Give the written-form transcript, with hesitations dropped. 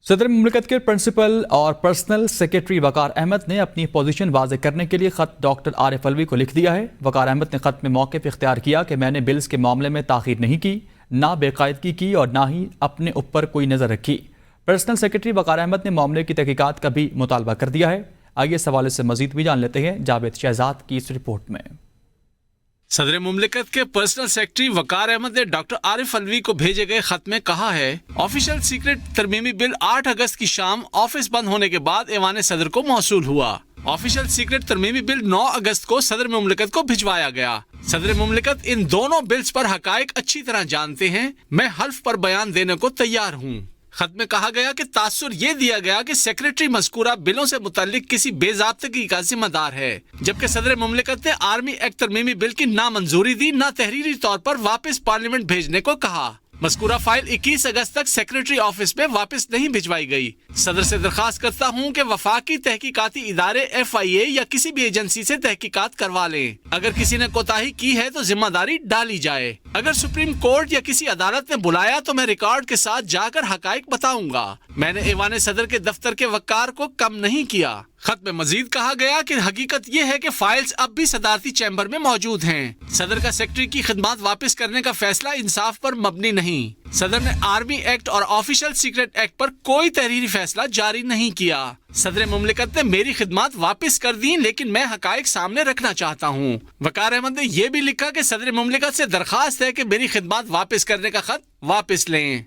صدر مملکت کے پرنسپل اور پرسنل سیکرٹری وقار احمد نے اپنی پوزیشن واضح کرنے کے لیے خط ڈاکٹر عارف الوی کو لکھ دیا ہے۔ وقار احمد نے خط میں موقف اختیار کیا کہ میں نے بلز کے معاملے میں تاخیر نہیں کی، نہ بے قاعدگی کی اور نہ ہی اپنے اوپر کوئی نظر رکھی۔ پرسنل سیکرٹری وقار احمد نے معاملے کی تحقیقات کا بھی مطالبہ کر دیا ہے۔ آئیے اس حوالے سے مزید بھی جان لیتے ہیں جاوید شہزاد کی اس رپورٹ میں۔ صدر مملکت کے پرسنل سیکرٹری وقار احمد نے ڈاکٹر عارف الوی کو بھیجے گئے خط میں کہا ہے، آفیشل سیکرٹ ترمیمی بل 8 اگست کی شام آفس بند ہونے کے بعد ایوان صدر کو موصول ہوا۔ آفیشل سیکرٹ ترمیمی بل 9 اگست کو صدر مملکت کو بھجوایا گیا۔ صدر مملکت ان دونوں بلز پر حقائق اچھی طرح جانتے ہیں، میں حلف پر بیان دینے کو تیار ہوں۔ خط میں کہا گیا کہ تاثر یہ دیا گیا کہ سیکریٹری مذکورہ بلوں سے متعلق کسی بے ضابطگی کا ذمہ دار ہے، جبکہ صدر مملکت نے آرمی ایکٹ ترمیمی بل کی نہ منظوری دی، نہ تحریری طور پر واپس پارلیمنٹ بھیجنے کو کہا۔ مذکورہ فائل 21 اگست تک سیکریٹری آفس میں واپس نہیں بھجوائی گئی۔ صدر سے درخواست کرتا ہوں کہ وفاقی تحقیقاتی ادارے FIA یا کسی بھی ایجنسی سے تحقیقات کروا لیں۔ اگر کسی نے کوتاہی کی ہے تو ذمہ داری ڈالی جائے۔ اگر سپریم کورٹ یا کسی عدالت نے بلایا تو میں ریکارڈ کے ساتھ جا کر حقائق بتاؤں گا۔ میں نے ایوان صدر کے دفتر کے وقار کو کم نہیں کیا۔ خط میں مزید کہا گیا کہ حقیقت یہ ہے کہ فائلز اب بھی صدارتی چیمبر میں موجود ہیں۔ صدر کا سیکرٹری کی خدمات واپس کرنے کا فیصلہ انصاف پر مبنی نہیں۔ صدر نے آرمی ایکٹ اور آفیشل سیکرٹ ایکٹ پر کوئی تحریری فیصلہ جاری نہیں کیا۔ صدر مملکت نے میری خدمات واپس کر دیں، لیکن میں حقائق سامنے رکھنا چاہتا ہوں۔ وقار احمد نے یہ بھی لکھا کہ صدر مملکت سے درخواست ہے کہ میری خدمات واپس کرنے کا خط واپس لیں۔